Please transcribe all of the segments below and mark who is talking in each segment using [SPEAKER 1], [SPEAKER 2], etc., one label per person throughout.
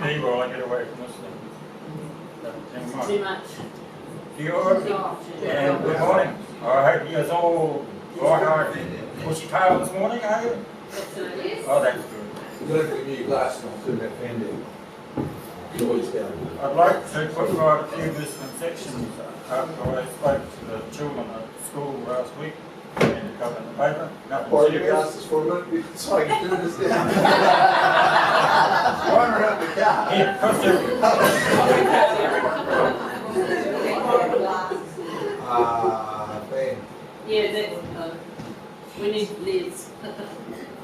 [SPEAKER 1] me while I get away from this thing.
[SPEAKER 2] Too much.
[SPEAKER 1] And good morning. I hope you guys all right. Bushy tail this morning, are you? Oh, that's good.
[SPEAKER 3] You're looking at new glass, not too offended.
[SPEAKER 1] I'd like to put right a few misconceptions after I spoke to the children at school last week and a couple in the paper. Nothing
[SPEAKER 3] Borrow your
[SPEAKER 1] serious.
[SPEAKER 3] glasses for a minute, so I can do this down. Run around the car.
[SPEAKER 1] Yeah, because they're-
[SPEAKER 3] Ben.
[SPEAKER 2] Yeah, that, we need lids.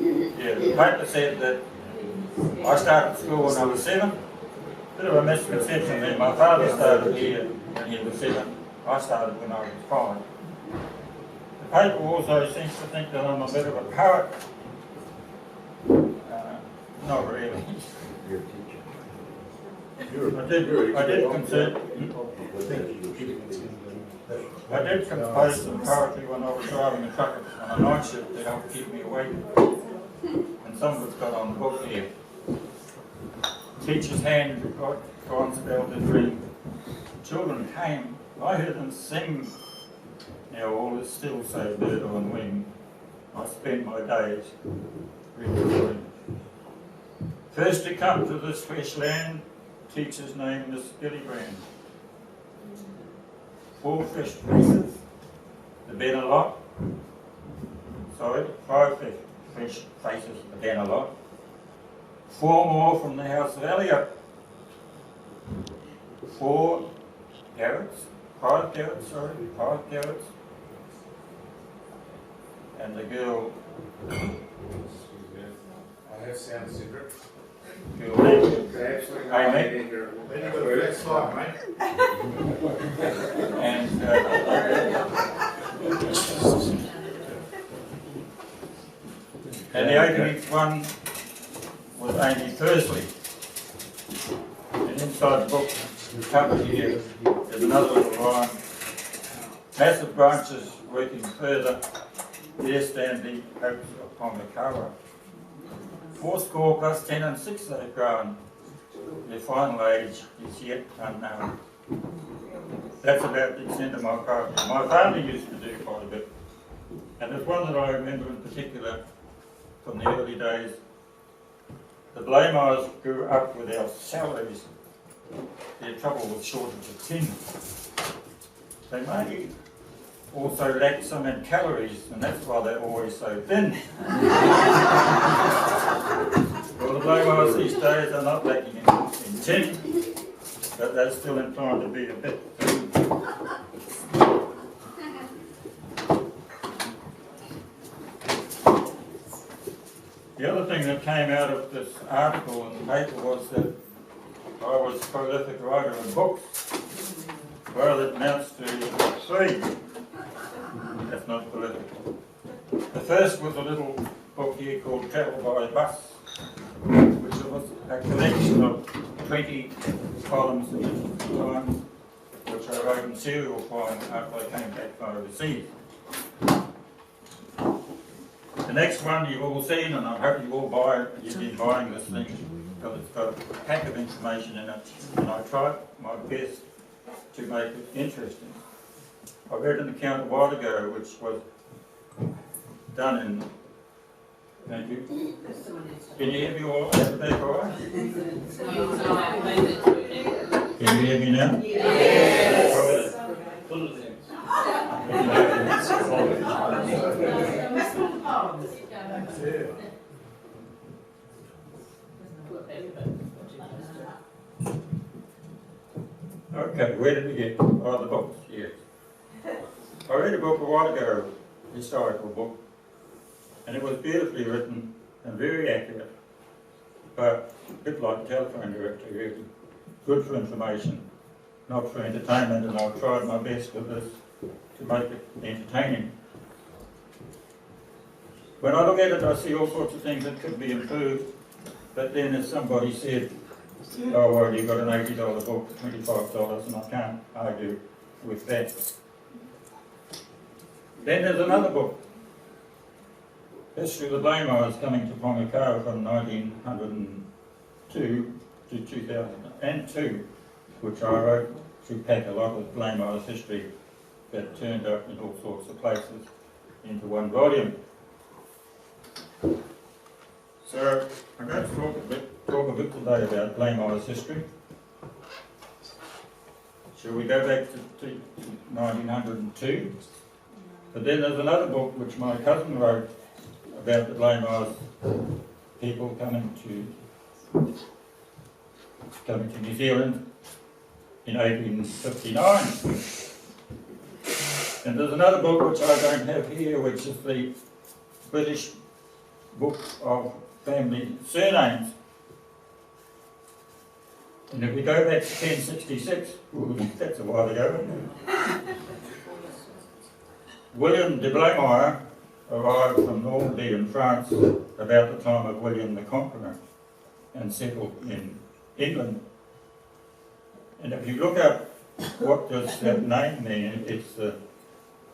[SPEAKER 1] yeah, the paper said that I started school when I was 7. Bit of a misconception there. My father started here when he was 7. I started when I was 5. The paper also seems to think that I'm a bit of a poet. Not really.
[SPEAKER 3] You're a teacher.
[SPEAKER 1] I did compose some poetry when I was driving a truck on a night shift to help keep me awake. And some of it's got on the book here. Teacher's hand got gone spelled the dream. Children came, I heard them sing. Now all is still so bird on wing. I spend my days reading. First to come to this fresh land, teacher's name is Billy Brand. 4 fresh faces, the been a lot. Sorry, 5 fresh faces, the been a lot. 4 more from the house of Elliot. 4 Garretts, 5 Garretts, sorry, 5 Garretts. And the girl,
[SPEAKER 4] I have sound Cedric.
[SPEAKER 1] girl named
[SPEAKER 4] Actually,
[SPEAKER 1] Hey, mate.
[SPEAKER 4] in here.
[SPEAKER 3] Then you've got a flex slide, mate.
[SPEAKER 1] and and the opening one was Amy Thursley. And inside the book, covered here, there's another little line. Massive branches working further, there stand the hopes of Pongakawa. 80 plus 10 and 6 they've grown. Their final age is yet unknown. That's about the extent of my poetry. My father used to do quite a bit. And there's one that I remember in particular from the early days. The Blaymires grew up without salaries. Their trouble was shortage of tin. They may also lack some in calories, and that's why they're always so thin. Well, the Blaymires these days are not lacking in tin, but they're still inclined to be a bit thin. The other thing that came out of this article in the paper was that I was a prolific writer of books. Well, it amounts to 3. That's not political. The first was a little book here called Travel by Bus, which was a collection of 20 columns of different times, which I wrote in serial form after I came back from overseas. The next one you've all seen, and I hope you've been buying this thing, because it's got a pack of information in it, and I tried my best to make it interesting. I read an account a while ago which was done in. Thank you. Can you hear me all at the back all right? Can you hear me now? Yes. Okay, where did we get? Oh, the books, yes. I read a book a while ago, a historical book, and it was beautifully written and very accurate, but a bit like a telephone directory, really. Good for information, not for entertainment, and I've tried my best with this to make it entertaining. When I look at it, I see all sorts of things that could be improved, but then as somebody said, oh well, you've got an $80 book, $25, and I can't argue with that. Then there's another book, History of the Blaymires, coming to Pongakawa from 1902 to 2002, which I wrote to pack a lot of Blaymires history that turned up in all sorts of places into one volume. So I'm going to talk a bit today about Blaymires history. Shall we go back to 1902? But then there's another book which my cousin wrote about the Blaymires people coming to New Zealand in 1859. And there's another book which I don't have here, which is the British Book of Family Surnames. And if we go back to 1066, ooh, that's a while ago, isn't it? William de Blaymire arrived from Normandy in France about the time of William the Conqueror and settled in England. And if you look up what does that name mean, it's the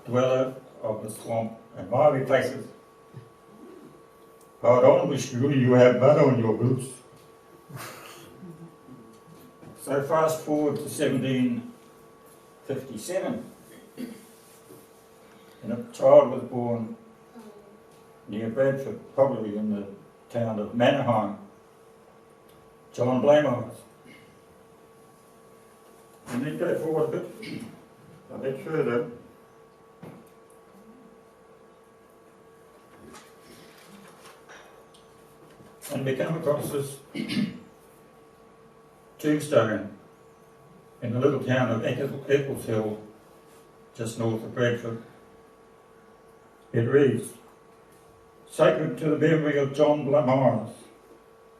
[SPEAKER 1] dweller of the swamp and miry places. Pardon, monsieur, you have mud on your boots. So fast forward to 1757, and a child was born near Bradford, probably in the town of Mannerheim, John Blaymires. And then go forward a bit further. And we come across this tombstone in the little town of Eccleshill, just north of Bradford. It reads, "Sacred to the memory of John Blaymires."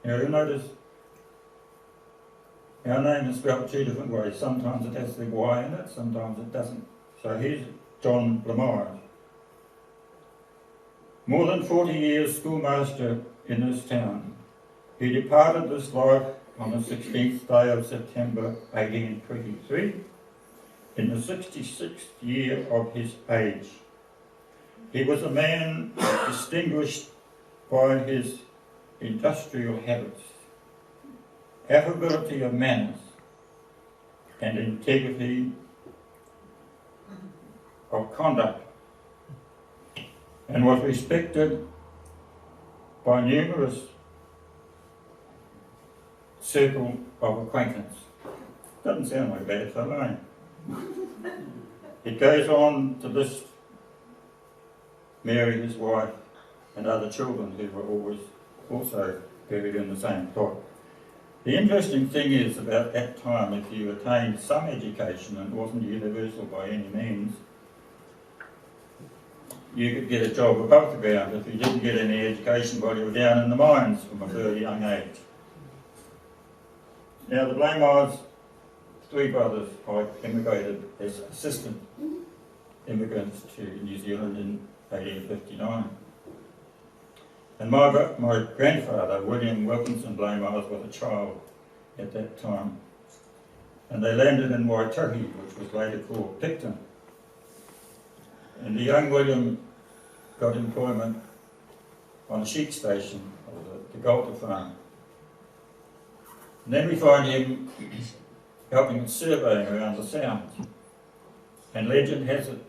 [SPEAKER 1] Now you notice our name is spelled two different ways. Sometimes it has the Y in it, sometimes it doesn't. So here's John Blaymires. More than 40 years schoolmaster in this town. He departed this life on the 16th day of September 1823, in the 66th year of his age. He was a man distinguished by his industrial habits, affability of manners, and integrity of conduct, and was respected by numerous circle of acquaintance. Doesn't sound like bad for alone. It goes on to list Mary, his wife, and other children who were always also buried in the same plot. The interesting thing is, about that time, if you attained some education, and it wasn't universal by any means, you could get a job above the ground if you didn't get any education while you were down in the mines from a very young age. Now the Blaymires, three brothers, immigrated as assistant immigrants to New Zealand in 1859. And my grandfather, William Wilkinson Blaymires, was a child at that time. And they landed in Waitaki, which was later called Picton. And the young William got employment on a sheep station, or the Galter farm. And then we find him helping with surveying around the Sound. And legend has it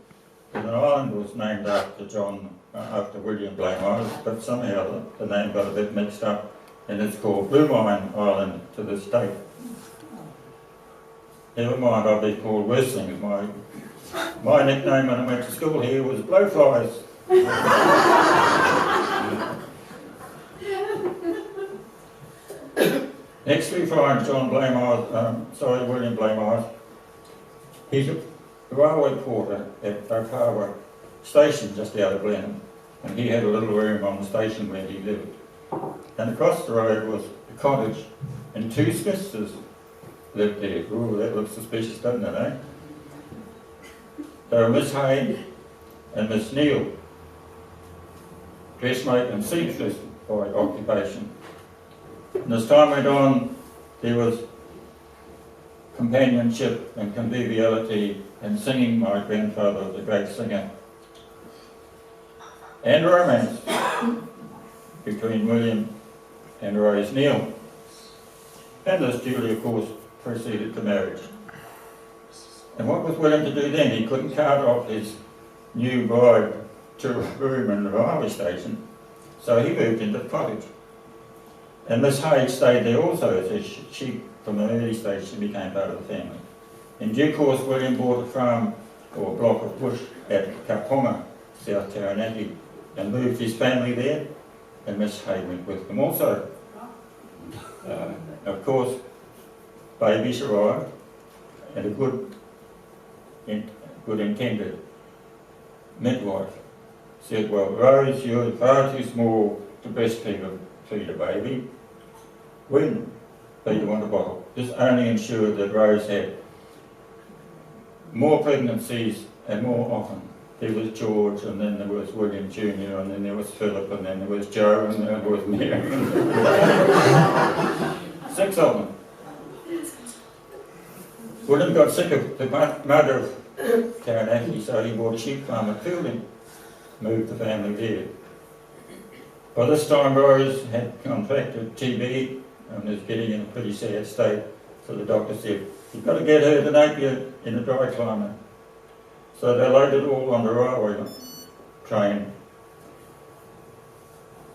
[SPEAKER 1] that an island was named after William Blaymires, but somehow the name got a bit mixed up, and it's called Blaymires Island to this day. Never mind, I've been called worse things. My nickname when I went to school here was Blowflies. Next we find William Blaymires. He's a railway porter at Pongakawa station just out of Blenheim, and he had a little room on the station where he lived. And across the road was a cottage, and two sisters lived there. Ooh, that looks suspicious, doesn't it, eh? They were Miss Hay and Miss Neal, dressmaker and seamstress by occupation. And as time went on, there was companionship and conviviality and singing. My grandfather was a great singer. And romance between William and Rose Neal. And this duty, of course, proceeded to marriage. And what was William to do then? He couldn't cart off his new bride to a room in the railway station, so he moved into the cottage. And Miss Hay stayed there also, so she from an early stage, she became part of the family. In due course, William bought a farm or a block of bush at Kaponga, South Taranaki, and moved his family there, and Miss Hay went with them also. Of course, babies arrived, and a good intended midwife said, well, Rose, you're far too small to breastfeed a baby. When do you want a bottle? This only ensured that Rose had more pregnancies and more often. There was George, and then there was William Jr., and then there was Philip, and then there was Joe, and then there was Mary. 6 of them. William got sick of the mother of Taranaki, so he bought a sheep farm at Fielding, moved the family there. By this time, Rose had contracted TB and was getting in a pretty sad state, so the doctor said, you've got to get her to Napier in a dry climate. So they loaded it all on the railway train,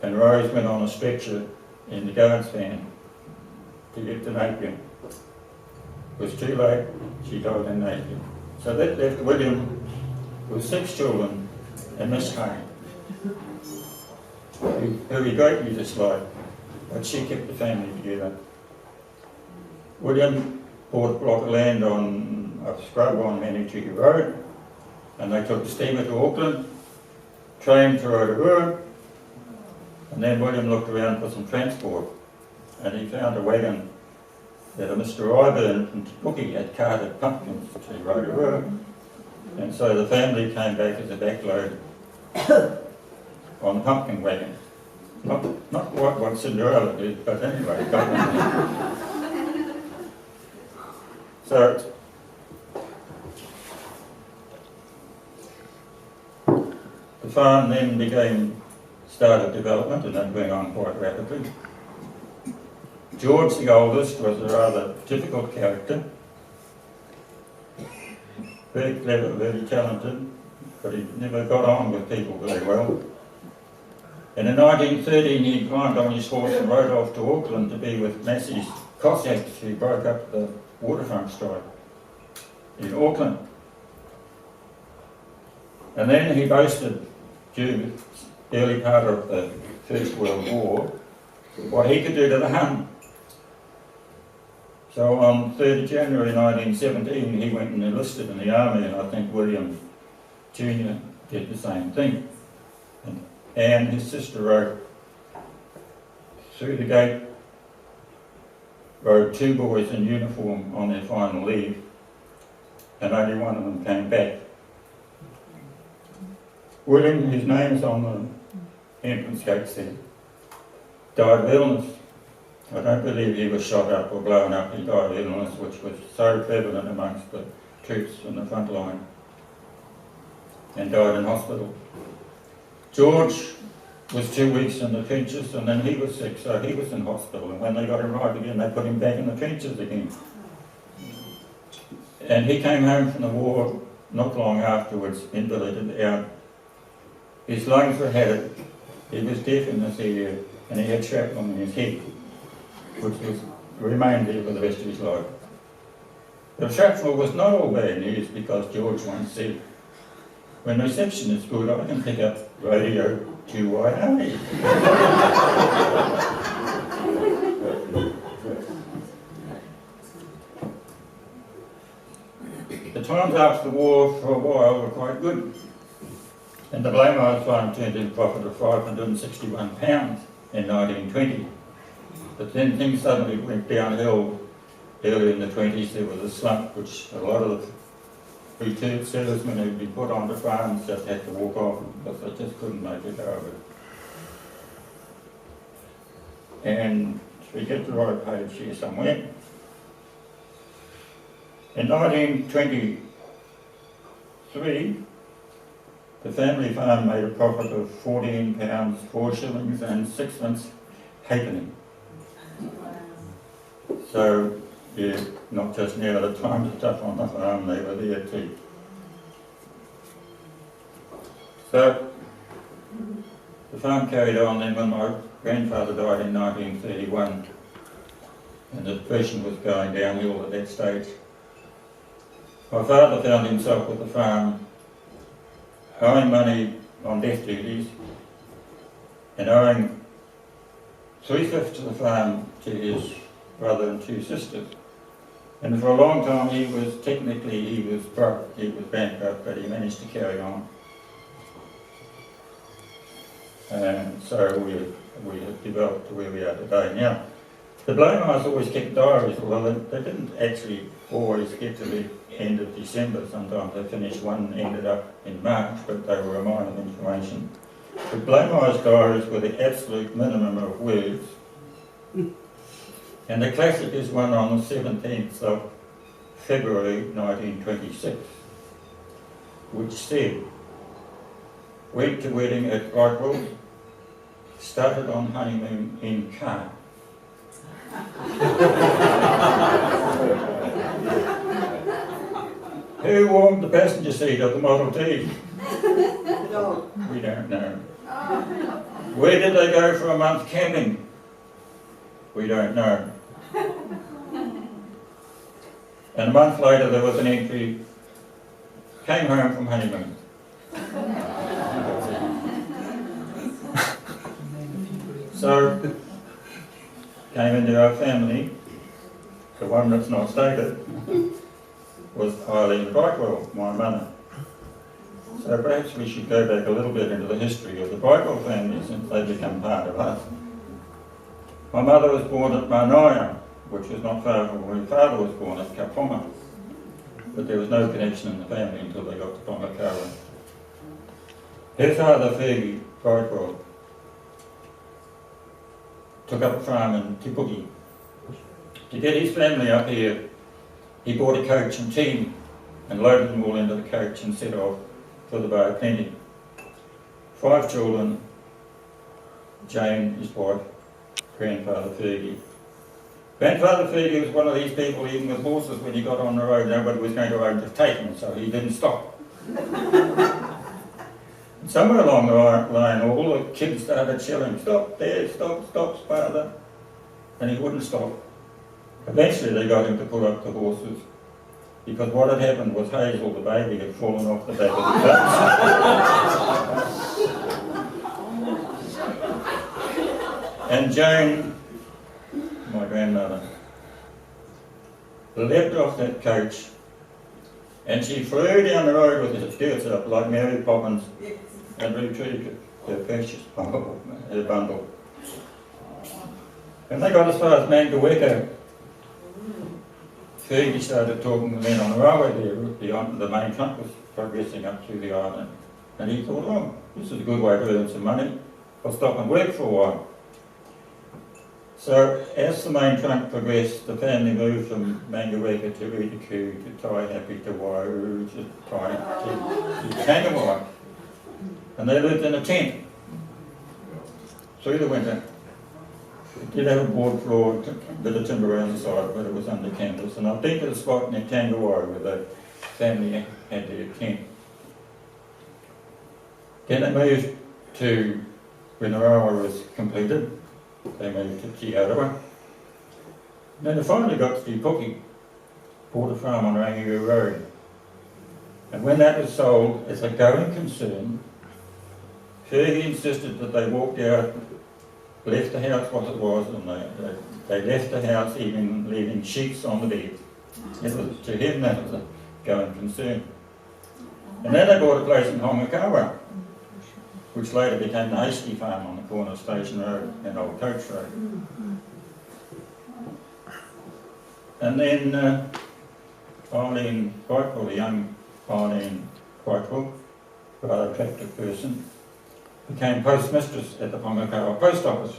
[SPEAKER 1] and Rose went on a stretcher in the guards van to get to Napier. It was too late, she died in Napier. So that left William with 6 children and Miss Hay, who he greatly disliked, but she kept the family together. William bought a block of land on a scrub on Manitouka Road, and they took the steamer to Auckland, train to Rotorua, and then William looked around for some transport, and he found a wagon that a Mr. Ryburn from Te Puke had carted pumpkins to Rotorua, and so the family came back as a backload on the pumpkin wagon. Not quite what Cinderella did, but anyway, got them there. So the farm then started development, and that went on quite rapidly. George, the oldest, was a rather difficult character. Very clever, very talented, but he never got on with people very well. And in 1913 he climbed on his horse and rode off to Auckland to be with Massey's Cossacks who broke up the waterfront strike in Auckland. And then he boasted, during the early part of the First World War, what he could do to the Hun. So on 3rd of January 1917 he went and enlisted in the army, and I think William Jr. did the same thing. And his sister rode through the gate, rode 2 boys in uniform on their final leave, and only one of them came back. William, his name's on the entrance gate there, died of illness. I don't believe he was shot up or blown up. He died of illness, which was so prevalent amongst the troops in the front line, and died in hospital. George was 2 weeks in the trenches, and then he was sick, so he was in hospital. And when they got him right again, they put him back in the trenches again. And he came home from the war not long afterwards, invalided out. His lungs were had, he was deaf in this ear, and he had shrapnel in his head, which remained there for the rest of his life. The shrapnel was not all bad news, because George once said, when reception is good, I can pick up radio 2YA. The times after the war for a while were quite good, and the Blaymires farm turned in a profit of £561 in 1920. But then things suddenly went downhill. Early in the 20s there was a slump, which a lot of the retired servicemen who'd been put onto farms just had to walk off because they just couldn't make it over. And we get the right page here somewhere. In 1923, the family farm made a profit of £14, 4 shillings and 6 halfpenny. So, yeah, not just near the time to tough on the farm, they were there too. So, the farm carried on then when my grandfather died in 1931, and the depression was going downhill at that stage. My father found himself with the farm, owing money on death duties, and owing 3/5 of the farm to his brother and 2 sisters. And for a long time he was broke, he was bankrupt, but he managed to carry on. And so we have developed to where we are today. Now, the Blaymires always kept diaries, although they didn't actually always get to the end of December. Sometimes they finished, one ended up in March, but they were a mine of information. The Blaymires diaries were the absolute minimum of words. And the classic is one on the 17th of February 1926, which said, went to wedding at Blackpool, started on honeymoon in car. Who warmed the passenger seat of the Model T?
[SPEAKER 3] No.
[SPEAKER 1] We don't know. Where did they go for a month camping? We don't know. And a month later there was an entry, came home from honeymoon. So, came into our family, the one that's not stated, was Eileen Brightwell, my mother. So perhaps we should go back a little bit into the history of the Brightwell family since they become part of us. My mother was born at Manaia, which was not far from where my father was born at Kapoma, but there was no connection in the family until they got to Pongakawa. Her father, Fergie Brightwell, took up a farm in Tipuki. To get his family up here, he bought a coach and team and loaded them all into the coach and set off for the Bay of Plenty. 5 children, Jane, his wife, grandfather Fergie. Grandfather Fergie was one of these people, even with horses, when he got on the road, nobody was going to overtake him, so he didn't stop. And somewhere along the line, all the kids started shouting, stop there, stop, father. And he wouldn't stop. Eventually they got him to pull up the horses, because what had happened was Hazel, the baby, had fallen off the back of the coach. And Jane, my grandmother, leapt off that coach and she flew down the road with her skirts up like Mary Poppins and retrieved her precious bundle. When they got as far as Mangaweka, Fergie started talking to the men on the railway there. The main trunk was progressing up through the island. And he thought, oh, this is a good way to earn some money. I'll stop and work for a while. So as the main trunk progressed, the family moved from Mangaweka to Udiku to Taihape to Waiuru to Kangawa. And they lived in a tent through the winter. It did have a board floor, a bit of timber around the side, but it was under canvas. And I've been to the spot near Kangawa where the family had their tent. Then they moved to, when the railway was completed, they moved to Te Arawa. And then they finally got to Tipuki, bought a farm on Rangigu Road. And when that was sold as a going concern, Fergie insisted that they walked out, left the house what it was, and they left the house even leaving sheets on the bed. It was, to him that was a going concern. And then they bought a place in Pongakawa, which later became the Hasty Farm on the corner of Station Road and Old Coach Road. And then Eileen Brightwell, the young Eileen Brightwell, rather attractive person, became postmistress at the Pongakawa post office.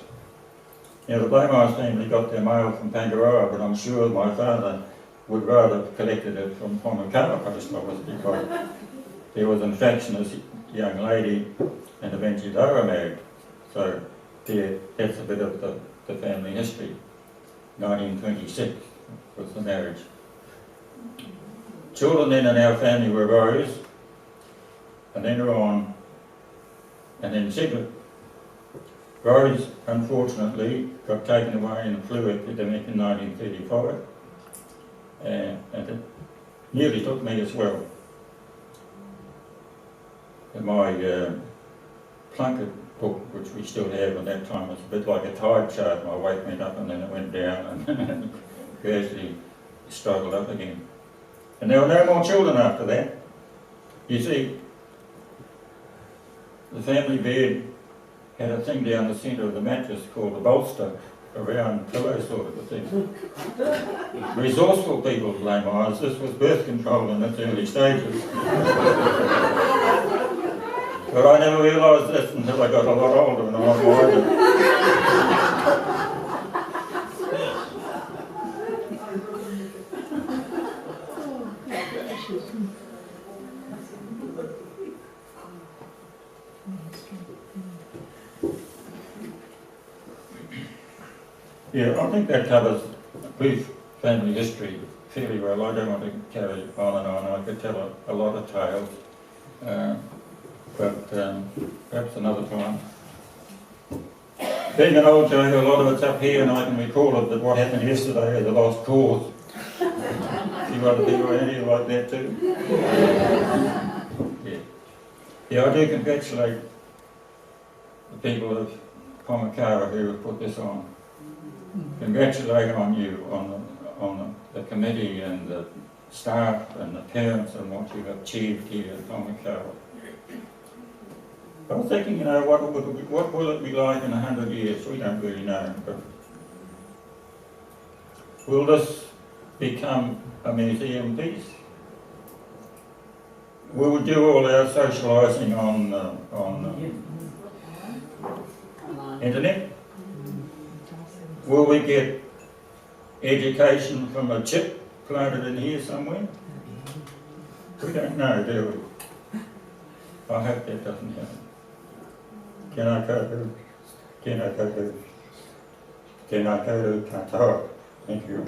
[SPEAKER 1] Now the Blaymires family got their mail from Pangaroa, but I'm sure my father would rather have collected it from Pongakawa post office because there was an affectionate young lady and eventually they were married. So that's a bit of the family history. 1926 was the marriage. Children then in our family were Rose, and then Ron, and then Cedric. Rose, unfortunately, got taken away in a flu epidemic in 1935, and it nearly took me as well. And my Plunkett book, which we still have at that time, was a bit like a tide chart. My weight went up and then it went down and gradually struggled up again. And there were no more children after that. You see, the family bed had a thing down the centre of the mattress called the bolster, a round pillow sort of a thing. Resourceful people, Blaymires. This was birth control in its early stages. But I never realised this until I got a lot older and I was wiser. Yeah, I think that covers brief family history fairly well. I don't want to carry on and on. I could tell a lot of tales, but perhaps another time. Being an old Joe, a lot of it's up here, and I can recall it, that what happened yesterday is a lost cause. You got to be anything like that too? Yeah. Yeah, I do congratulate the people of Pongakawa who have put this on. Congratulate on you, on the committee and the staff and the parents and what you've achieved here at Pongakawa. I was thinking, you know, what will it be like in 100 years? We don't really know, but will this become a museum piece? Will we do all our socialising on internet? Will we get education from a chip planted in here somewhere? We don't know, do we? I hope that doesn't happen. Can I go to Katoa? Thank you.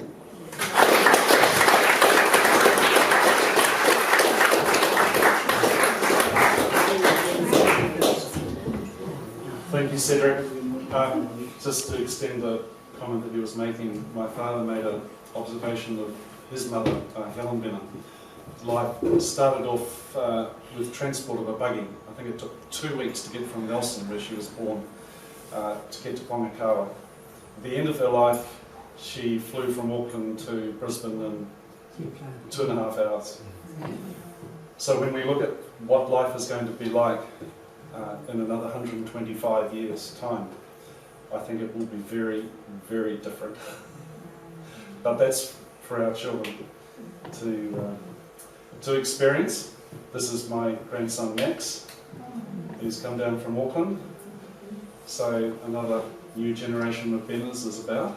[SPEAKER 4] Thank you, Cedric. Just to extend the comment that he was making, my father made an observation of his mother, Helen Benner. Life started off with transport of a buggy. I think it took 2 weeks to get from Nelson, where she was born, to get to Pongakawa. At the end of her life, she flew from Auckland to Brisbane in 2.5 hours. So when we look at what life is going to be like in another 125 years' time, I think it will be very, very different. But that's for our children to experience. This is my grandson Max, who's come down from Auckland. So another new generation of Benners is about.